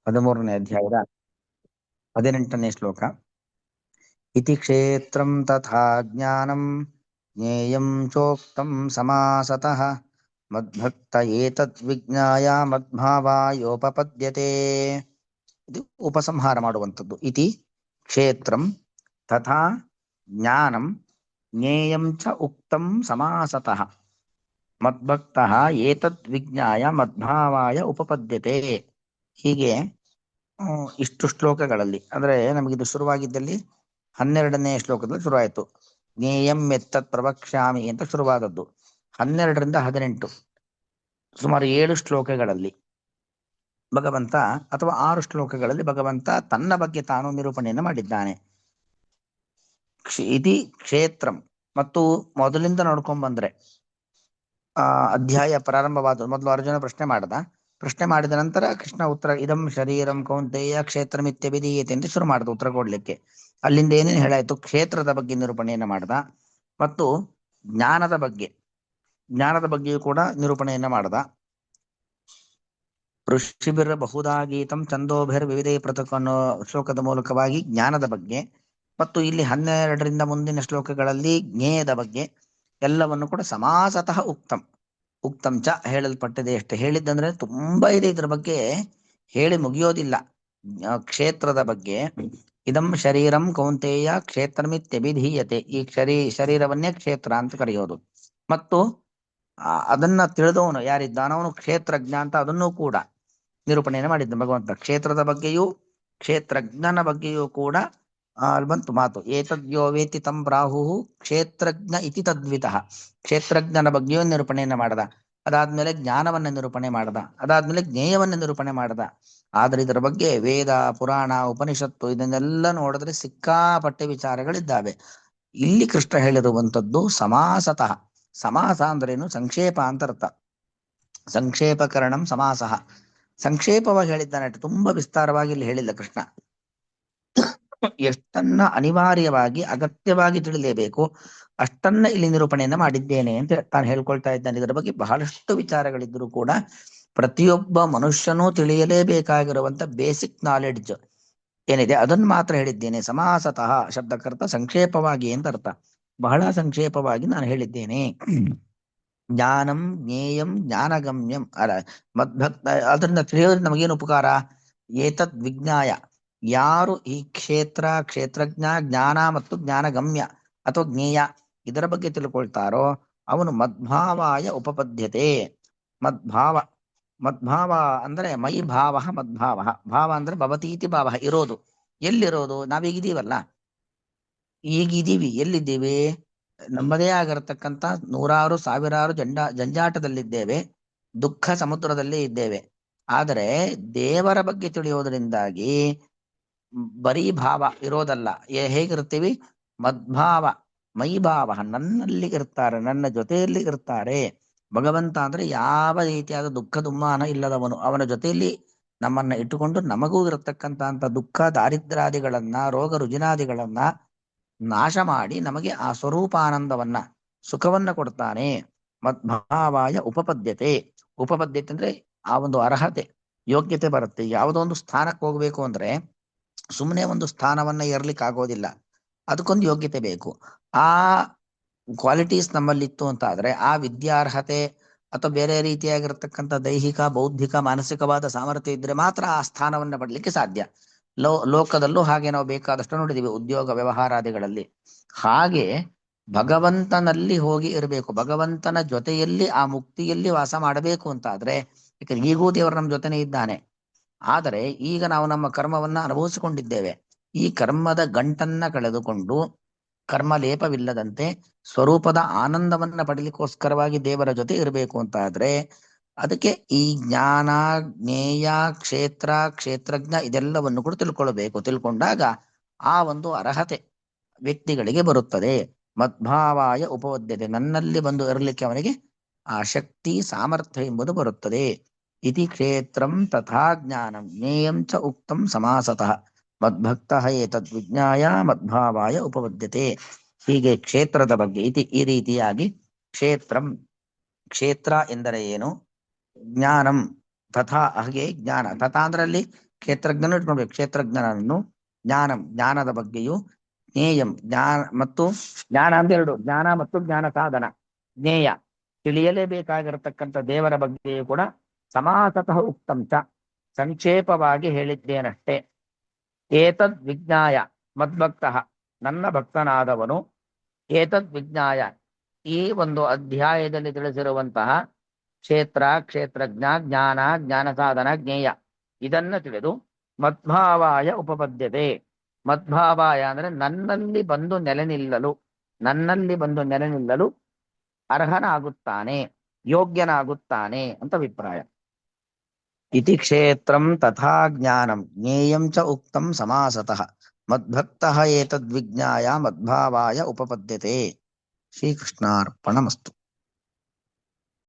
13ನೇ ಅಧ್ಯಾಯದ 18ನೇ ಶ್ಲೋಕ. ಇತಿ ಕ್ಷೇತ್ರಂ ತಥಾ ಜ್ಞಾನಂ ಜ್ಞೇಯಂ ಚೋಕ್ತಂ ಸಮಾಸತಃ ಮದ್ಭಕ್ತ ಏತದ್ ವಿಜ್ಞಾಯ ಮದ್ಭಾವಾಯೋಪಪದ್ಯತೆ. ಇದು ಉಪಸಂಹಾರ ಮಾಡುವಂಥದ್ದು. ಇತಿ ಕ್ಷೇತ್ರಂ ತಥಾ ಜ್ಞಾನಂ ಜ್ಞೇಯಂ ಚ ಉಕ್ತಂ ಸಮಾಸತಃ ಮದ್ಭಕ್ತಃ ಏತದ್ ವಿಜ್ಞಾಯ ಮದ್ಭಾವಾಯ ಉಪಪದ್ಯತೆ. ಹೀಗೆ ಇಷ್ಟು ಶ್ಲೋಕಗಳಲ್ಲಿ, ಅಂದರೆ ನಮಗಿದು ಶುರುವಾಗಿದ್ದಲ್ಲಿ 12ನೇ ಶ್ಲೋಕದಲ್ಲಿ ಶುರುವಾಯಿತು. ಜ್ಞೇಯಂ ಎತ್ತತ್ ಪ್ರವಕ್ಷ್ಯಾಮಿ ಅಂತ ಶುರುವಾದದ್ದು. 12ರಿಂದ 18 ಸುಮಾರು 7 ಶ್ಲೋಕಗಳಲ್ಲಿ ಭಗವಂತ, ಅಥವಾ 6 ಶ್ಲೋಕಗಳಲ್ಲಿ ಭಗವಂತ ತನ್ನ ಬಗ್ಗೆ ತಾನು ನಿರೂಪಣೆಯನ್ನು ಮಾಡಿದ್ದಾನೆ. ಇತಿ ಕ್ಷೇತ್ರಂ, ಮತ್ತು ಮೊದಲಿಂದ ನೋಡ್ಕೊಂಡ್ ಬಂದ್ರೆ ಅಧ್ಯಾಯ ಪ್ರಾರಂಭವಾದ ಮೊದಲು ಅರ್ಜುನ ಪ್ರಶ್ನೆ ಮಾಡಿದ ನಂತರ ಕೃಷ್ಣ ಉತ್ತರ, ಇದಂ ಶರೀರಂ ಕೌಂತೆಯ ಕ್ಷೇತ್ರಮಿತ್ಯಭಿಧೀಯತೆ ಅಂತ ಶುರು ಮಾಡ್ದ ಉತ್ತರ ಕೊಡ್ಲಿಕ್ಕೆ. ಅಲ್ಲಿಂದ ಏನೇನು ಹೇಳಾಯ್ತು? ಕ್ಷೇತ್ರದ ಬಗ್ಗೆ ನಿರೂಪಣೆಯನ್ನು ಮಾಡ್ದ, ಮತ್ತು ಜ್ಞಾನದ ಬಗ್ಗೆಯೂ ಕೂಡ ನಿರೂಪಣೆಯನ್ನ ಮಾಡ್ದ. ಋಷಿಭಿರ್ ಬಹುಧಾ ಗೀತಂ ಛಂದೋಭಿರ್ ವಿವಿಧೈ ಪೃಥಕ್ ಅನ್ನೋ ಶ್ಲೋಕದ ಮೂಲಕವಾಗಿ ಜ್ಞಾನದ ಬಗ್ಗೆ, ಮತ್ತು ಇಲ್ಲಿ 12ರಿಂದ ಮುಂದಿನ ಶ್ಲೋಕಗಳಲ್ಲಿ ಜ್ಞೇಯದ ಬಗ್ಗೆ ಎಲ್ಲವನ್ನು ಕೂಡ ಸಮಾಸತಃ ಉಕ್ತಂ ಚ ಹೇಳಲ್ಪಟ್ಟಿದೆ. ಅಷ್ಟೇ ಹೇಳಿದ್ದಂದ್ರೆ ತುಂಬಾ ಇದೆ, ಇದ್ರ ಬಗ್ಗೆ ಹೇಳಿ ಮುಗಿಯೋದಿಲ್ಲ. ಕ್ಷೇತ್ರದ ಬಗ್ಗೆ, ಇದಂ ಶರೀರಂ ಕೌಂತೆಯ ಕ್ಷೇತ್ರಮಿತ್ಯಭಿಧೀಯತೆ, ಈ ಶರೀರವನ್ನೇ ಕ್ಷೇತ್ರ ಅಂತ ಕರೆಯೋದು. ಮತ್ತು ಅದನ್ನ ತಿಳಿದವನು ಯಾರಿದ್ದಾನೋ ಅವನು ಕ್ಷೇತ್ರಜ್ಞ ಅಂತ ಅದನ್ನೂ ಕೂಡ ನಿರೂಪಣೆಯನ್ನು ಮಾಡಿದ್ದ ಭಗವಂತ. ಕ್ಷೇತ್ರದ ಬಗ್ಗೆಯೂ ಕ್ಷೇತ್ರಜ್ಞನ ಬಗ್ಗೆಯೂ ಕೂಡ ಅಲ್ಲಿ ಬಂತು ಮಾತು. ಏತದ್ಯೋ ವೇತಿ ತಂ ಪ್ರಾಹು ಕ್ಷೇತ್ರಜ್ಞ ಇತಿ ತದ್ವಿತಃ. ಕ್ಷೇತ್ರಜ್ಞನ ಬಗ್ಗೆಯೂ ನಿರೂಪಣೆಯನ್ನು ಮಾಡದ, ಅದಾದ್ಮೇಲೆ ಜ್ಞಾನವನ್ನ ನಿರೂಪಣೆ ಮಾಡದ, ಅದಾದ್ಮೇಲೆ ಜ್ಞೇಯವನ್ನ ನಿರೂಪಣೆ ಮಾಡದ. ಆದ್ರೆ ಇದರ ಬಗ್ಗೆ ವೇದ, ಪುರಾಣ, ಉಪನಿಷತ್ತು ಇದನ್ನೆಲ್ಲ ನೋಡಿದ್ರೆ ಸಿಕ್ಕಾಪಟ್ಟೆ ವಿಚಾರಗಳಿದ್ದಾವೆ. ಇಲ್ಲಿ ಕೃಷ್ಣ ಹೇಳಿರುವಂಥದ್ದು ಸಮಾಸತಃ. ಸಮಾಸ ಅಂದ್ರೇನು? ಸಂಕ್ಷೇಪ ಅಂತ ಅರ್ಥ. ಸಂಕ್ಷೇಪಕರಣಂ ಸಮಾಸಃ. ಸಂಕ್ಷೇಪವಾಗಿ ಹೇಳಿದ್ದಾನೆ, ತುಂಬಾ ವಿಸ್ತಾರವಾಗಿ ಇಲ್ಲಿ ಹೇಳಿಲ್ಲ ಕೃಷ್ಣ. ಎಷ್ಟನ್ನ ಅನಿವಾರ್ಯವಾಗಿ ಅಗತ್ಯವಾಗಿ ತಿಳಿಯಲೇಬೇಕು ಅಷ್ಟನ್ನ ಇಲ್ಲಿ ನಿರೂಪಣೆಯನ್ನ ಮಾಡಿದ್ದೇನೆ ಅಂತ ತಾನು ಹೇಳ್ಕೊಳ್ತಾ ಇದ್ದಾನೆ. ಇದರ ಬಗ್ಗೆ ಬಹಳಷ್ಟು ವಿಚಾರಗಳಿದ್ರೂ ಕೂಡ ಪ್ರತಿಯೊಬ್ಬ ಮನುಷ್ಯನೂ ತಿಳಿಯಲೇಬೇಕಾಗಿರುವಂತ ಬೇಸಿಕ್ ನಾಲೆಡ್ಜ್ ಏನಿದೆ ಅದನ್ನು ಮಾತ್ರ ಹೇಳಿದ್ದೇನೆ. ಸಮಾಸತಃ ಶಬ್ದಕ್ಕರ್ಥ ಸಂಕ್ಷೇಪವಾಗಿ ಅಂತ ಅರ್ಥ. ಬಹಳ ಸಂಕ್ಷೇಪವಾಗಿ ನಾನು ಹೇಳಿದ್ದೇನೆ. ಜ್ಞಾನಂ ಜ್ಞೇಯಂ ಜ್ಞಾನಗಮ್ಯಂ ಮದ್ಭಕ್ತ, ಅದರಿಂದ ತಿಳಿಯೋದ್ರಿಂದ ನಮಗೇನು ಉಪಕಾರ? ಏತದ್ ವಿಜ್ಞಾಯ, ಯಾರು ಈ ಕ್ಷೇತ್ರಜ್ಞ, ಜ್ಞಾನ ಮತ್ತು ಜ್ಞಾನಗಮ್ಯ ಅಥವಾ ಜ್ಞೇಯ ಇದರ ಬಗ್ಗೆ ತಿಳ್ಕೊಳ್ತಾರೋ ಅವನು ಮದ್ಭಾವಾಯ ಉಪಪದ್ಯತೆ. ಮದ್ಭಾವ ಅಂದ್ರೆ ಮೈ ಭಾವ, ಮದ್ಭಾವ. ಭಾವ ಅಂದ್ರೆ ಭವತೀತಿ ಭಾವ, ಇರೋದು. ಎಲ್ಲಿರೋದು? ನಾವೀಗಿದ್ದೀವಲ್ಲ, ಈಗಿದ್ದೀವಿ. ಎಲ್ಲಿದ್ದೀವಿ? ನಮ್ಮದೇ ಆಗಿರತಕ್ಕಂತ ನೂರಾರು ಸಾವಿರಾರು ಜಂಜಾಟದಲ್ಲಿದ್ದೇವೆ, ದುಃಖ ಸಮುದ್ರದಲ್ಲಿ ಇದ್ದೇವೆ. ಆದರೆ ದೇವರ ಬಗ್ಗೆ ತಿಳಿಯೋದ್ರಿಂದಾಗಿ ಬರೀ ಭಾವ ಇರೋದಲ್ಲ. ಹೇಗಿರ್ತೀವಿ? ಮದ್ಭಾವ, ಮೈ ಭಾವ, ನನ್ನಲ್ಲಿ ಇರ್ತಾರೆ, ನನ್ನ ಜೊತೆಯಲ್ಲಿ ಇರ್ತಾರೆ. ಭಗವಂತ ಅಂದ್ರೆ ಯಾವ ರೀತಿಯಾದ ದುಃಖ ದುಮ್ಮಾನ ಇಲ್ಲದವನು. ಅವನ ಜೊತೆಯಲ್ಲಿ ನಮ್ಮನ್ನ ಇಟ್ಟುಕೊಂಡು ನಮಗೂ ಇರತಕ್ಕಂತ ದುಃಖ ದಾರಿದ್ರ್ಯಾದಿಗಳನ್ನ, ರೋಗ ರುಜಿನಾದಿಗಳನ್ನ ನಾಶ ಮಾಡಿ ನಮಗೆ ಆ ಸ್ವರೂಪಾನಂದವನ್ನ, ಸುಖವನ್ನ ಕೊಡ್ತಾನೆ. ಮದ್ಭಾವಾಯ ಉಪಪದ್ಯತೆ. ಉಪಪದ್ಯತೆ ಅಂದ್ರೆ ಆ ಒಂದು ಅರ್ಹತೆ, ಯೋಗ್ಯತೆ ಬರುತ್ತೆ. ಯಾವುದೋ ಒಂದು ಸ್ಥಾನಕ್ಕೆ ಹೋಗ್ಬೇಕು ಅಂದ್ರೆ ಸುಮ್ಮನೆ ಒಂದು ಸ್ಥಾನವನ್ನ ಏರ್ಲಿಕ್ಕೆ ಆಗೋದಿಲ್ಲ, ಅದಕ್ಕೊಂದು ಯೋಗ್ಯತೆ ಬೇಕು. ಆ ಕ್ವಾಲಿಟೀಸ್ ನಮ್ಮಲ್ಲಿತ್ತು ಅಂತ ಆದ್ರೆ, ಆ ವಿದ್ಯಾರ್ಹತೆ ಅಥವಾ ಬೇರೆ ರೀತಿಯಾಗಿರ್ತಕ್ಕಂಥ ದೈಹಿಕ, ಬೌದ್ಧಿಕ, ಮಾನಸಿಕವಾದ ಸಾಮರ್ಥ್ಯ ಇದ್ರೆ ಮಾತ್ರ ಆ ಸ್ಥಾನವನ್ನ ಪಡ್ಲಿಕ್ಕೆ ಸಾಧ್ಯ. ಲೋಕದಲ್ಲೂ ಹಾಗೆ ನಾವು ಬೇಕಾದಷ್ಟು ನೋಡಿದೀವಿ, ಉದ್ಯೋಗ ವ್ಯವಹಾರಾದಿಗಳಲ್ಲಿ. ಹಾಗೆ ಭಗವಂತನಲ್ಲಿ ಹೋಗಿ ಇರಬೇಕು, ಭಗವಂತನ ಜೊತೆಯಲ್ಲಿ ಆ ಮುಕ್ತಿಯಲ್ಲಿ ವಾಸ ಮಾಡಬೇಕು ಅಂತ ಆದ್ರೆ, ಯಾಕಂದ್ರೆ ಈಗೂ ದೇವರು ನಮ್ಮ ಜೊತೆನೇ ಇದ್ದಾನೆ. ಆದರೆ ಈಗ ನಾವು ನಮ್ಮ ಕರ್ಮವನ್ನ ಅನುಭವಿಸಿಕೊಂಡಿದ್ದೇವೆ. ಈ ಕರ್ಮದ ಗಂಟನ್ನ ಕಳೆದುಕೊಂಡು ಕರ್ಮ ಲೇಪವಿಲ್ಲದಂತೆ ಸ್ವರೂಪದ ಆನಂದವನ್ನ ಪಡಲಿಕ್ಕೋಸ್ಕರವಾಗಿ ದೇವರ ಜೊತೆ ಇರಬೇಕು ಅಂತ ಆದ್ರೆ, ಅದಕ್ಕೆ ಈ ಜ್ಞಾನ, ಜ್ಞೇಯ, ಕ್ಷೇತ್ರಜ್ಞ ಇದೆಲ್ಲವನ್ನು ಕೂಡ ತಿಳ್ಕೊಳ್ಬೇಕು. ತಿಳ್ಕೊಂಡಾಗ ಆ ಒಂದು ಅರ್ಹತೆ ವ್ಯಕ್ತಿಗಳಿಗೆ ಬರುತ್ತದೆ. ಮದ್ಭಾವಾಯ ಉಪಪದ್ಯತೆ, ನನ್ನಲ್ಲಿ ಬಂದು ಇರಲಿಕ್ಕೆ ಅವನಿಗೆ ಆ ಶಕ್ತಿ, ಸಾಮರ್ಥ್ಯ ಎಂಬುದು ಬರುತ್ತದೆ. ಇತಿ ಕ್ಷೇತ್ರಂ ತಥಾ ಜ್ಞಾನಂ ಜ್ಞೇಯಂ ಚ ಉಕ್ತಂ ಸಮಾಸತಃ ಮದ್ಭಕ್ತಃ ಏತದ್ ವಿಜ್ಞಾಯ ಮದ್ಭಾವಾಯ ಉಪಪದ್ಯತೆ. ಹೀಗೆ ಕ್ಷೇತ್ರದ ಬಗ್ಗೆ ಈ ರೀತಿಯಾಗಿ ಕ್ಷೇತ್ರ ಎಂದರೆ ಏನು, ಜ್ಞಾನಂ ತಥಾ ಹಾಗೆ ಜ್ಞಾನ, ತಥಾ ಅಂದ್ರೆ ಅಲ್ಲಿ ಕ್ಷೇತ್ರಜ್ಞನ ಇಟ್ಕೊಳ್ಬೇಕು. ಕ್ಷೇತ್ರಜ್ಞನನ್ನು ಜ್ಞಾನಂ ಜ್ಞಾನದ ಬಗ್ಗೆಯೂ, ಜ್ಞೇಯಂ ಜ್ಞಾನ ಮತ್ತು ಜ್ಞಾನ ಅಂತ ಎರಡು, ಜ್ಞಾನ ಮತ್ತು ಜ್ಞಾನ ಸಾಧನ, ಜ್ಞೇಯ ತಿಳಿಯಲೇಬೇಕಾಗಿರತಕ್ಕಂಥ ದೇವರ ಬಗ್ಗೆಯೂ ಕೂಡ ಸಮಾಸತಃ ಉಕ್ತಂ ಚ ಸಂಕ್ಷೇಪವಾಗಿ ಹೇಳಿದ್ದೇನಷ್ಟೇ. ಏತದ್ ವಿಜ್ಞಾಯ ಮದ್ಭಕ್ತಃ ನನ್ನ ಭಕ್ತನಾದವನು, ಏತದ್ ವಿಜ್ಞಾಯ ಈ ಒಂದು ಅಧ್ಯಾಯದಲ್ಲಿ ತಿಳಿಸಿರುವಂತಹ ಕ್ಷೇತ್ರ, ಕ್ಷೇತ್ರಜ್ಞ, ಜ್ಞಾನ, ಜ್ಞಾನ ಸಾಧನ, ಜ್ಞೇಯ ಇದನ್ನ ತಿಳಿದು ಮದ್ಭಾವಾಯ ಉಪಪದ್ಯತೆ. ಮದ್ಭಾವಾಯ ಅಂದ್ರೆ ನನ್ನಲ್ಲಿ ಬಂದು ನೆಲೆ ನಿಲ್ಲಲು, ನನ್ನಲ್ಲಿ ಬಂದು ನೆಲೆ ನಿಲ್ಲಲು ಅರ್ಹನಾಗುತ್ತಾನೆ, ಯೋಗ್ಯನಾಗುತ್ತಾನೆ ಅಂತ ಅಭಿಪ್ರಾಯ. ಇತಿ ಕ್ಷೇತ್ರಂ ತಥಾ ಜ್ಞಾನಂ ಜ್ಞೇಯಂ ಚ ಉಕ್ತಂ ಸಮಾಸತಃ ಮದ್ಭಕ್ತಃ ಏತದ್ವಿಜ್ಞಾಯ ಮದ್ಭಾವಾಯ ಉಪಪದ್ಯತೆ. ಶ್ರೀಕೃಷ್ಣಾರ್ಪಣಮಸ್ತು.